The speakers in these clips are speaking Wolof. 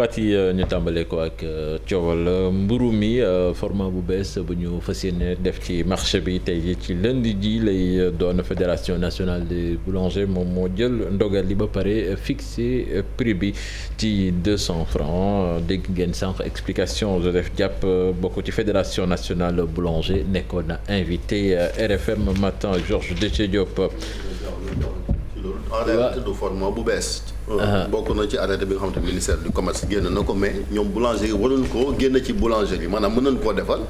Fati ñu tàmbale ko ak coowal mburu mi format bu bees bu ñu fas yéene def ci marché bi tey jii ci lundi ji lay doon fédération nationale des boulangers moom moo jël ndogal li ba pare fixé prix bi ci 200 francs dégg ngeen sànq explication Joseph Diap bokk ci fédération nationale boulanger nekkoon na invité RFM matin Georges Déthié Diop. en réalité du format bu bees. bokk na ci arrêté bi nga xamante ministère du commerce génn na ko mais ñoom boulangerie waruñ ko génn ci boulangerie maanaam mën nañ koo defal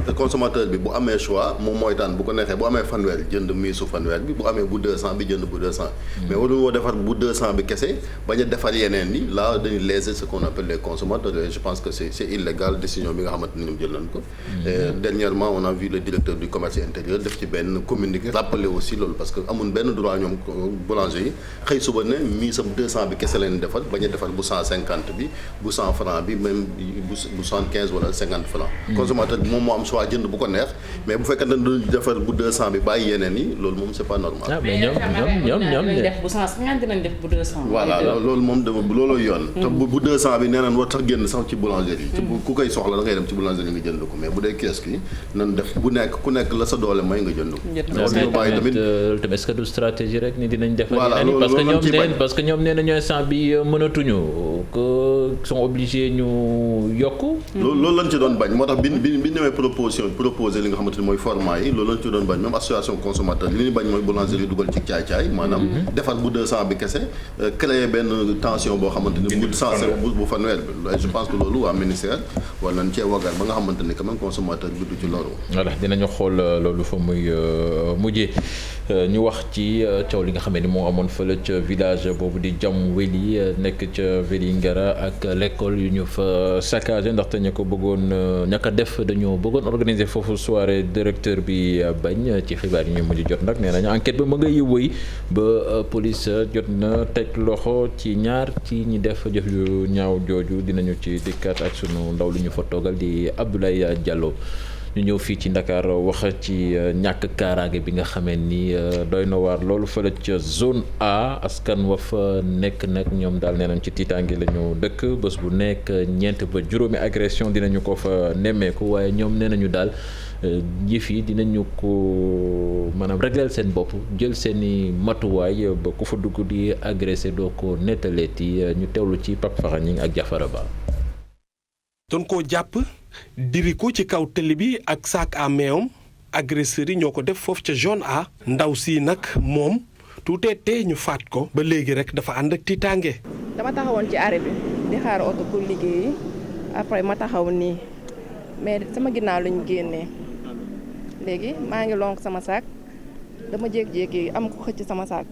te consommateur bi bu amee choix moom mooy tànn bu ko neexee bu amee fanweer jënd miisu fanweer bi bu amee bu 200 bi jënd bu 200. mais waruñ koo defar bu 200 bi kese bañ a defar yeneen ni là dañuy léser ce qu'on appelle les consommateurs et je pense que c'est illégal décision bi nga xamante ni ñoom jël nañ ko. Dernièrement on a vu le directeur du commerce intérieur def ci benn communiqué rappeler aussi loolu parce que amuñ benn droit ñoom boulanger yi xëy suba ne miisam 200 bi kese leen defal bañ a defal bu 150 bi bu 100 francs bi même bu 75 wala 50 francs. consommateur bi moom moo am choix jënd bu ko neex mais bu fekkee dañu defal bu 200 bi bàyyi yeneen yi loolu moom c'est pas normal. ah mais ñoom def bu 150 dinañ def bu 200. voilà loolu moom looloo yoon. te bu 200 bi nee nañ war tax génn sax ci boulangerie yi. ku koy soxla da ngay dem ci boulangerie nga jënd ko mais bu dee kiosque yi nan def bu nekk ku nekk la sa doole may nga jënd ko. loolu bàyyi tamit est-ce que du stratégie rek ni dinañ defal. voilà parce que ñoom nee nañu instant bi mënatuñu que sont obligés ñu yokk. loolu lañ ci doon bañ moo tax bi ñëwee proposé li nga xamante ni mooy format yi loolu lañ ci doon bañ même association consommateur li ñu bañ mooy boulangerie dugal ci caay-caay maanaam defar bu 200 bi kese créer benn tension boo xamante ni bu 100 bu fanweer bi je pense que loolu waa ministère war nañ cee wagar ba nga xamante ni quand même consommateur bi du ci loru. voilà dinañu xool loolu fa muy mujjee ñu wax ci coow li nga xam ne moo amoon fële ca village boobu di Jamweli nekk ca Vélingara ak l'école yu ñu fa saccagé ndaxte ña ko def dañoo bëggoon organiser foofu soirée directeur bi bañ ci xibaar yi ñu mujj jot nag nee nañu enquête ba ma ngay wëy ba police jot na teg loxo ci ñaar ci ñi def jëf yu ñaaw jooju dinañu ci dikkaat ak sunu ndaw li ñu fa toogal di Abdoulaye Diallo. ñu ñëw fii ci Ndakaar wax ci ñàkk kaaraange bi nga xamee ni doy na waar loolu fële ca zone A askan wa fa nekk nag ñoom daal nee nañ ci tiitaange la ñu dëkk bés bu nekk 4 ba juróomi agression dinañu ko fa nemmeeku waaye ñoom nee nañu daal yëf yi dinañu ko maanaam régleel seen bopp jël seeni matuwaay ba ku fa dugg di agressé doo ko nettaleeti ñu teewlu ci Pape Faxa ñi ak Jafara Ba. doon koo jàpp diri ko ci kaw tëli bi ak sac à main agresseurs yi ñoo ko def foofu ca zone A ndaw si nag moom tuutee tee ñu faat ko ba léegi rek dafa ànd ak tiitaange. dama taxawoon ci arrêt bi di xaar oto pour liggéeyi après ma taxaw nii mais sama ginnaaw lañu génnee léegi maa ngi lonk sama sac dama jékki-jékki am ko xëcc sama sac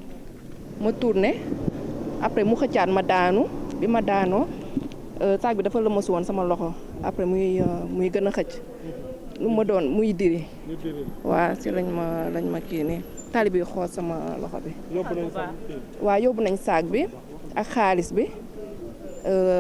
ma tourné après mu xëccaat ma daanu bi ma daanoo sac bi dafa lëmasu woon sama loxo après muy gën a xëcc lu ma doon muy diri waaw si lañ ma kii nii tali bi xool sama loxo bi waaw yóbbu nañ sac bi ak xaalis bi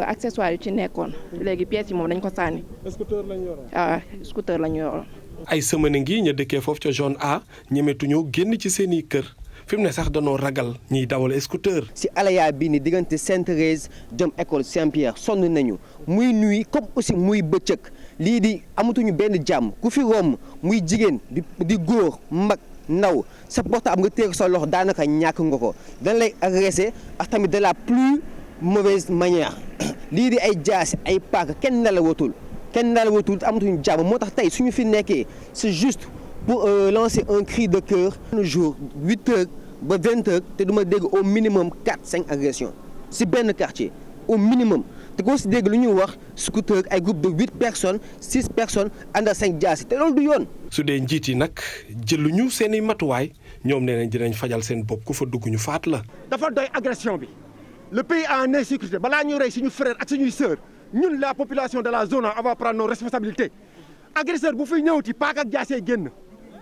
accessoire yu ci nekkoon léegi pièces yi moom dañ ko sànni. scooter lañ yoroon. waaw scooter lañ yoroon. ay semaine ngi ña dëkkee foofu ca zone A ñemetuñoo génn ci seeni kër fi mu ne sax danoo ragal ñiy dawal scooter. si alaya bii ni diggante Sainte-Thérèse jëm école Saint-Pierre sonn nañu muy nuit comme aussi muy bëccëg lii di amatuñu benn jàmm ku fi romb muy jigéen di góor mag ndaw sa portable nga téye sa loxo daanaka ñàkk nga ko dañ lay agressé ak tamit de la plus mauvaise manière lii di ay jaasi ay paaka kenn nelawatul amatuñu jàmm moo tax tey suñu fi nekkee c'est juste pour lancer un cri de cœur un jour 8 heures ba 20 heures te duma dégg au minimum 4-5 agressions si benn quartier au minimum te koo si dégg lu ñuy wax scooter ay groupe de 8 personnes 6 personnes ànd ak 5 jaasi te loolu du yoon. su dee njiit yi nag jëluñu seeni matuwaay ñoom nee nañ dinañ fajal seen bopp ku fa dugg ñu faat la. dafa doy agression bi le pays a en insécurité balaa ñuy rey suñu frère ak suñuy sœur ñun la population de la zone on va prendre nos responsabilités agresseur bu fiy ñëwati paak ak jaasee génn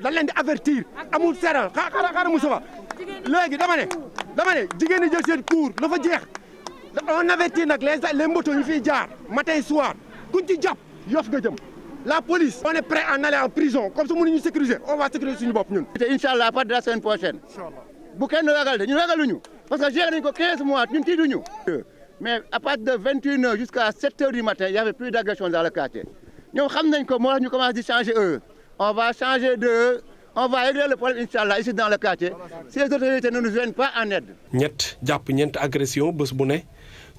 dañ leen di avertir amul seeral xaaral Moussa Ba léegi dama ne jigéen ñi jël seen cours la fa jeex on avertit nag les motos ñu fiy jaar matin soir kuñ ci jàpp Yoff nga jëm la police on est prêt à aller en prison comme ça mënuñu sécuriser on va sécuriser suñu bopp ñun. te incha allah à partir de la semaine prochaine bu kenn ragal de ñun ragaluñu parce que géré nañu ko 15 mois ñun tiituñu. mais à partir de 21h jusqu'à 7h du matin il y avait plus d'agression dans le quartier ñoom xam nañ ko moo tax ñu commencé di changer heure on va changer d'heure on va régler le problème inchallah ici dans le quartier si les autorités ne nous viennent pas en aide. ñett jàpp ñeent agression bés bu ne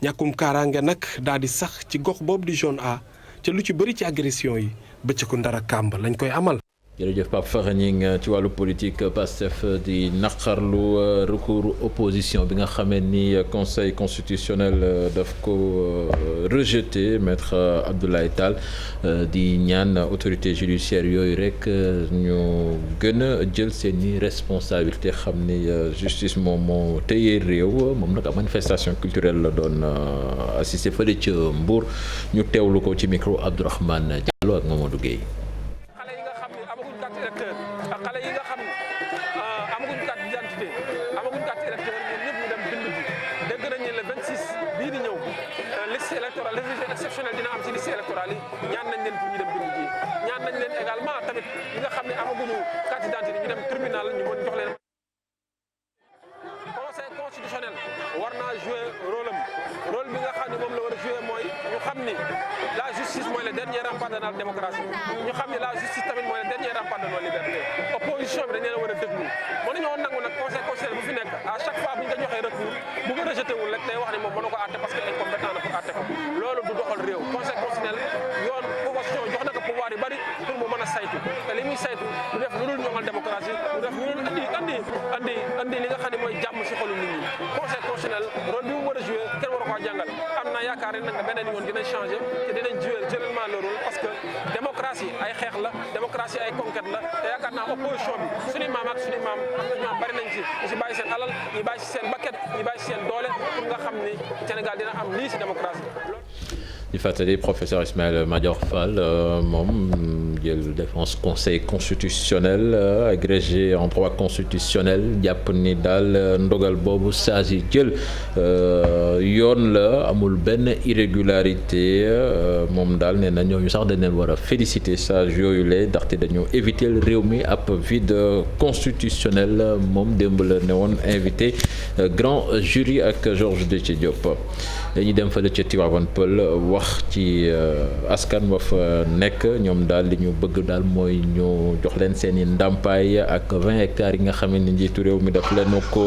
ñàkkum kaaraange nag daal di sax ci gox boobu di zone A te lu ci bëri ci agression yi bëccëgu ndara kàmb lañ koy amal. jërëjëf Pape Fara Gning ci wàllu politique Pastef di naqarlu recours opposition bi nga xamee ni conseil constitutionnel daf ko rejeté maître Abdoulaye Tall di ñaan autorité judiciaire yooyu rek ñu gën a jël seeni responsabilité xam ni justice moom moo téye réew moom nag manifestation culturelle la doon assisté fële ca Mbour ñu teewlu ko ci micro Abdourahmane Diallo ak Mamadou Gueye. ak xale yi nga xam ne amaguñ carte d'identité amaguñ carte électeur ñoom ñëpp ñu dem bindu ji dégg nañ ne le 26 bii di ñëw liste électorale révision exceptionnelle dina am ci liste électorale yi ñaan nañ leen pour ñu dem bindu ji ñaan nañ leen également tamit ñi nga xam ne amaguñu carte d'identité ñu dem tribunal ñu mën jox leen. conseil constitutionnel war naa jouer rôle bi nga xam ne moom la war a jouer mooy ñu xam ni la justice mooy le dernier rempart de notre démocratie ñu xam ni la justice tamit mooy le dernier rempart de nos libertés opposition bi dañ leen war a déglu mënuñoo nangu nag conseil constitutionnel bu fi nekk à chaque fois bu ñu ko joxee recours bu ko rejeté wul rek day wax ne moom mënu ko àtte parce que incompétent na pour àtte ko loolu du doxal réew conseil constitutionnel yoon constitution jox na ko pouvoir yu bari pour mu mën a saytu te li muy saytu du def lu dul ñoŋal démocratie du def lu dul andi li nga xam ne mooy jàmm si xolu nit ñi conseil constitutionnel rôle bi mu war a joué kenn war a koo jàngal am naa yaakaar ne nag beneen yoon dinañ changé te dinañ joué généralement le rôle parce que démocratie ay xeex la démocratie ay conquête la te yaakaar naa opposition bi suñu maam ak suñu maam am na ñoo bari nañ ci ñu si bàyyi seen alal ñu bàyyi si seen bakket ñu bàyyi si seen doole pour nga xam ni Sénégal dina am lii si démocratie. di fàttali professeur Ismaïla Madior Fall moom jël défense conseil constitutionnel agrégé en droit constitutionnel jàpp ni daal ndogal boobu sages yi jël yoon la amul benn irrégularité moom daal nee na ñooñu sax dañ leen war a féliciter sages yooyu la ndaxte dañoo éviter réew mi ab vide constitutionnel moom démb la ne woon invité grand jury ak Georges Déthié Diop dañuy dem fële ca Tivaouane Peulh wax ci askan wa fa nekk ñoom daal li ñu bëgg daal mooy ñu jox leen seen i ndàmpaay ak 20 hectares yi nga xam ne njiitu réew mi daf leen ko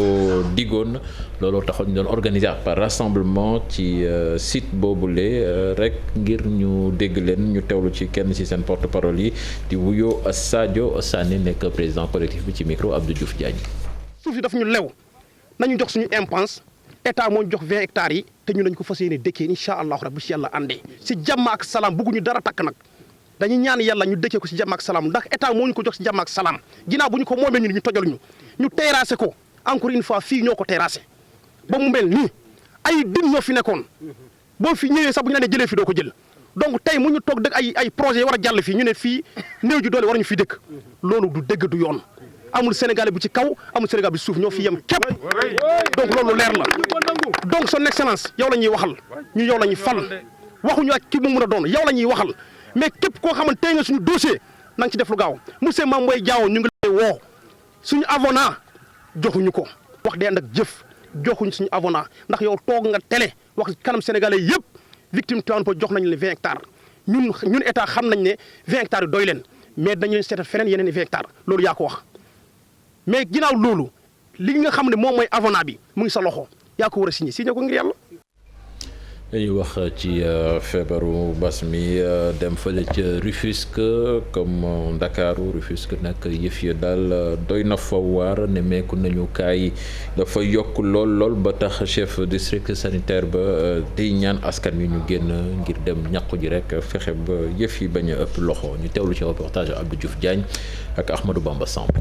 digoon looloo taxoon ñu doon organiser par rassemblement ci site boobule rek ngir ñu dégg leen ñu teewlu ci kenn ci seen porte-parole yi di wuyoo Sadio Sané nekk président collectif bi ci micro Abdou Diouf Diagne. suuf si daf ñu lew nañu jox suñu impense état moo jox 20 hectares yi te ñu lañ ko fas yéene dëkkee incha allahu rabbi si yàlla àndee si jàmm ak salaam bëgguñu dara takk nag dañuy ñaan yàlla ñu dëkkee ko si jàmm ak salaam ndax état moo ñu ko jox si jàmm ak salaam ginnaaw bu ñu ko moomee ñu tojal ñu terrassé ko encore une fois fii ñoo ko terrassé ba mu mel nii ay din ñoo fi nekkoon boo fi ñëwee sax bu ñu la nee jëlee fi doo ko jël donc tey mu ñu toog dëkk ay projet war a jàll fii ñu ne fii néew ji doole war ñu fi dëkk loolu du dëgg du yoon amul Sénégalais bu ci kaw amul Sénégal bu ci suuf ñoo fi yem képp donc loolu leer la donc son excellence yow la ñuy waxal ñu yow la ñuy fal waxuñu ak ki mu mën a doon yow la ñuy waxal mais képp koo xamante tey nga suñu dossier na nga ci def lu gaaw monsieur Mame Boye Diao ñu ngi lay woo suñu avenant joxuñu ko wax dee ànd ak jëf joxuñu suñu avenant ndax yow toog nga télé wax kanam Sénégalais yëpp victime Tivaouane Peulh jox nañu leen 20 hectares ñun état xam nañ ne 20 hectares yi doy leen mais dañu seetal feneen yeneen i 20 hectares loolu yaa ko wax mais ginnaaw loolu li nga xam ne moom mooy avenant bi mu ngi sa loxo yaa ko war a signé ko ngir yàlla. dañuy wax ci feebaru mbas mi dem fële ca Rufisque comme Ndakaaru Rufisque nag yëf ya daal doy na fa waar nemmeeku nañu kaay dafa yokk lool ba tax chef district sanitaire ba di ñaan askan wi ñu génn ngir dem ñàqu ji rek fexe ba yëf yi bañ a ëpp loxo ñu teewlu ci reportage Abdou Diouf Diagne ak Ahmadou Bamba Samb.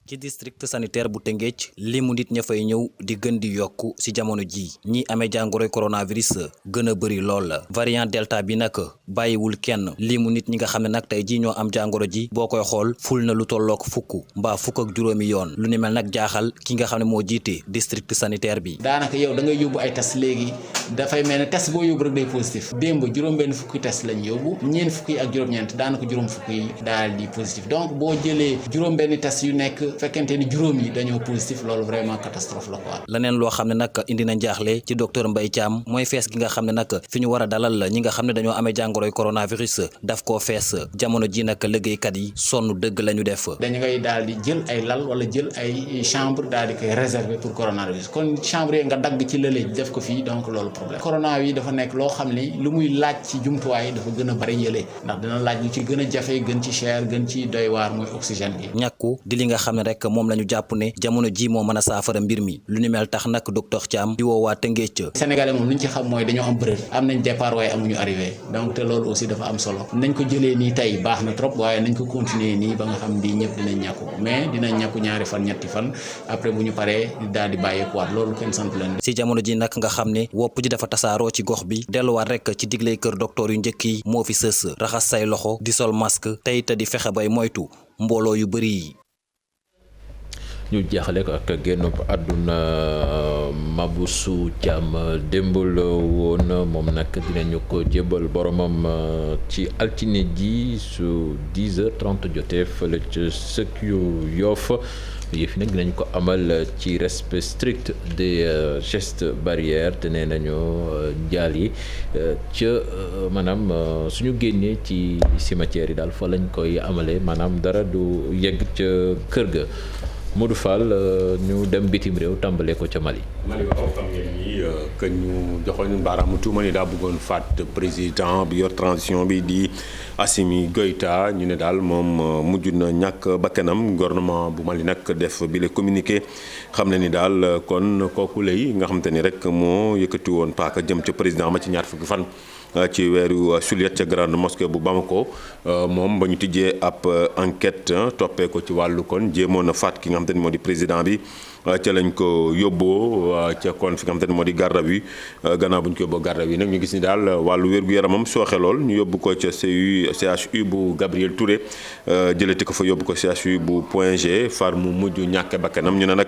ci district sanitaire bu Tëngéej limu nit ña fay ñëw di gën di yokku ci jamono ji ñi amee jàngoroy coronavirus gën a bëri lool la variant delta bi nag bàyyiwul kenn limu nit ñi nga xam ne nag tey ji ñoo am jàngoro ji boo koy xool ful na lu tollook fukk mbaa fukk ak juróomi yoon lu ni mel nag jaaxal ki nga xam ne moo jiite district sanitaire bi. daanaka yow da ngay yóbbu ay test léegi dafay mel ne test boo yóbbu rek day positif démb juróom-benn fukki test lañ yóbbu ñeent fukki ak juróom-ñeent daanaka juróom fukki daal di positif donc boo jëlee juróom-benn test yu nekk fekkente ni juróom yi dañoo positif loolu vraiment catastrophe la quoi. leneen loo xam ne nag indi na njaaxle ci docteur Mbaye Thiam mooy fees gi nga xam ne nag fi ñu war a dalal ñi nga xam ne dañoo amee jàngoroy coronavirus daf koo fees jamono ji nag liggéeykat yi sonn dëgg la ñu def. dañu ngay daal di jël ay lal wala jël ay chambre daal di koy réserver pour coronavirus kon chambre yi nga dagg ci lële def ko fii donc loolu problème. corona yi dafa nekk loo xam ni lu muy laaj ci jumtuwaay dafa gën a bari yële ndax dina laaj lu ci gën a jafe gën ci cher gën ci doy waar mooy oxygène bi. ñàkku di li nga xam ne rek moom la ñu jàpp ne jamono ji moo mën a saafara mbir mi lu ni mel tax nag docteur Thiam di woo waa Tëngéej. Sénégalais moom li ñu ci xam mooy dañoo am bërëb am nañ départ waaye amuñu arrivé donc te loolu aussi dafa am solo nañ ko jëlee nii tey baax na trop waaye nañ ko continuer nii ba nga xam ni ñëpp dinañ ñàkku mais dinañ ñàkku ñaari fan ñetti fan après bu ñu paree daal di bàyyeekuwaat loolu kenn sant leen. si jamono ji nag nga xam ne wopp ji dafa tasaaroo ci gox bi delluwaat rek ci digley kër docteur yu njëkk yi moo fi sës raxas say loxo di sol masque tey te di fexe bay moytu mbooloo yu bëri yi. ñu jeexale ko ak génn àdduna Maboussou Thiam démb la woon moom nag dinañu ko jébbal boromam ci altine ji su 10h30 jotee fële ca sëkk yu Yoff yëf yi nag dinañ ko amal ci respect strict des gestes barrières te nee nañu jaal yi ca maanaam suñu génnee ci cimetière yi daal fa lañ koy amalee maanaam dara du yegg ca kër ga. Modou Fall ñu dem bitim réew tàmbalee ko ca Mali. Mali waaw xam ngeen ni que ñu joxoon baaraamu tuuma ni daa bëggoon faat président bi yor transition bi di Assimi Goïta ñu ne daal moom mujj na ñàkk bakkanam gouvernement bu Mali nag def bi le communiqué xam ne ni daal kon kooku lay nga xamante ni rek moo yëkkati woon paaka jëm ca président ma ci ñaar fukki fan. ci weeru juillet ca grande mosquée bu Bamako moom ba ñu tijjee ab enquête toppee ko ci wàllu kon jéemoon a faat ki nga xamante ni moo di président bi ca lañ ko yóbboo ca kon fi nga xamante ni moo di garde à vue gannaaw bu ñu ko yóbboo garde à vue nag ñu gis ni daal wàllu wér-gu-yaramam sooxe lool ñu yóbbu ko ca CHU bu Gabriel Touré jëlati ko fa yóbbu ko CHU bu Point G far mu mujj ñàkk bakkanam ñu ne nag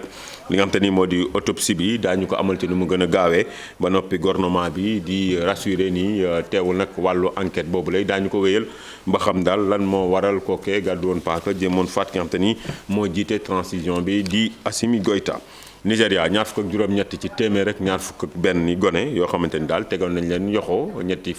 li nga xamante ni moo di autopsie bi daañu ko amal ci nu mu gën a gaawee ba noppi gouvernement bi di rassurer ni teewul nag wàllu enquête boobu lay daañu ko wéyal ba xam daal lan moo waral kookee gàddu woon paaka jéemoon faat ki nga xamante ni moo jiite transition bi di Assimi Goïta. Nigéria ñaar fukk ak juróom-ñett ci téeméer rek ñaar fukk ak benn gone yoo xamante ni daal tegoon nañ leen yoxoo ñetti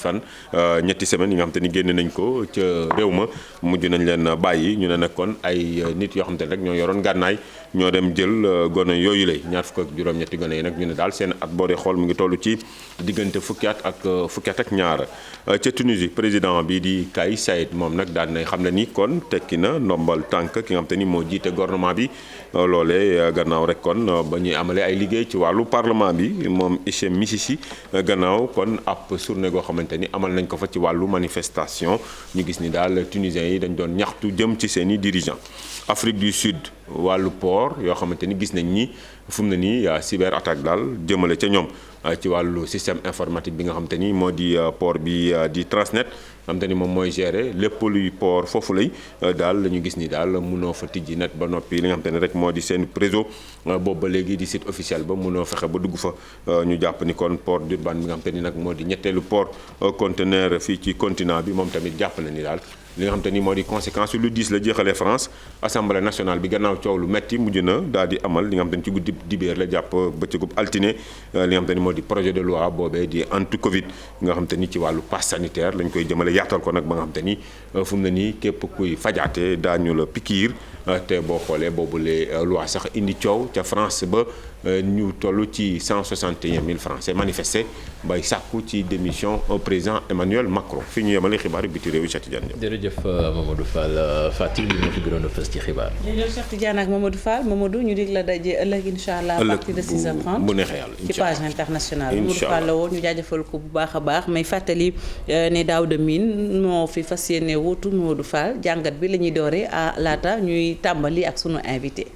semaines yi nga xamante ni génne nañ ko ca réew ma mujj nañ leen bàyyi ñu ne nag kon ay nit yoo xamante ni rek ñoo yoroon gànnaay ñoo dem jël gone yooyu lay ñaar fukk ak juróom-ñetti gone yi nag ñu ne daal seen at boo dee xool mu ngi toll ci diggante fukki at ak ñaar ca Tunisie président bi di Kais Saied moom nag daal nay xam ne ni kon tekki na ndombal tànk ki nga xamante ni moo jiite gouvernement bi loolee gannaaw rek kon ba ñuy amalee ay liggéey ci wàllu parlement bi moom Hichem Misisi gannaaw kon ab journée goo xamante ni amal nañ ko fa ci wàllu manifestation ñu gis ni daal tunisiens yi dañ doon ñaxtu jëm ci seen i dirigeants. Afrique du Sud wàllu port yoo xamante ni gis nañ ni fu mu ne nii cyber attaque daal jëmale ca ñoom ci wàllu système informatique bi nga xamante ni moo di port bi di Transnet xamante ni moom mooy gérer lépp luy port foofu lay daal la ñu gis ni daal mënoo fa tijji net ba noppi li nga xamante ni rek moo di seen réseau boobu ba léegi di site officiel ba mënoo fexe ba dugg fa ñu jàpp ni kon port d'Urban bi nga xamante ni nag moo di ñetteelu port conteneur fii ci continent bi moom tamit jàpp na ni daal li nga xamante ni moo di conséquence lu diis la jeexalee France assemblée nationale bi gannaaw coow lu metti mujj na daal di amal li nga xamante ni ci guddi dibéer la jàpp bëccëgub altine li nga xamante ni moo di projet de loi boobee di anti Covid nga xamante ni ci wàllu pass sanitaire lañ koy jëmale yaatal ko nag ba nga xamante ni fu mu ne nii képp kuy fajaate daañu la pikiir te boo xoolee boobule loi sax indi coow ca France ba ñu toll ci 161 000 Français manifesté bay sàkku ci démission au président Emmanuel Macron fi ñu yemale xibaar biti réew yi Cheikh Tidiane. jërëjëf Mamadou Fall Fatou li ñu fi gënoon a fës ci xibaar. jërëjëf Cheikh Tidiane ak Mamadou Fall Mamadou ñu dig la daje ëllëg incha allah à partir de 6h30 bu neexee yàlla ci page internationale Mamadou Fall la woon ñu jaajëfal ko bu baax a baax may fàttali ne Daouda Mine moo fi fas yéene wuutu Mamadou Fall jàngat bi la ñuy dooree à laata ñuy tàmbali ak sunu invité.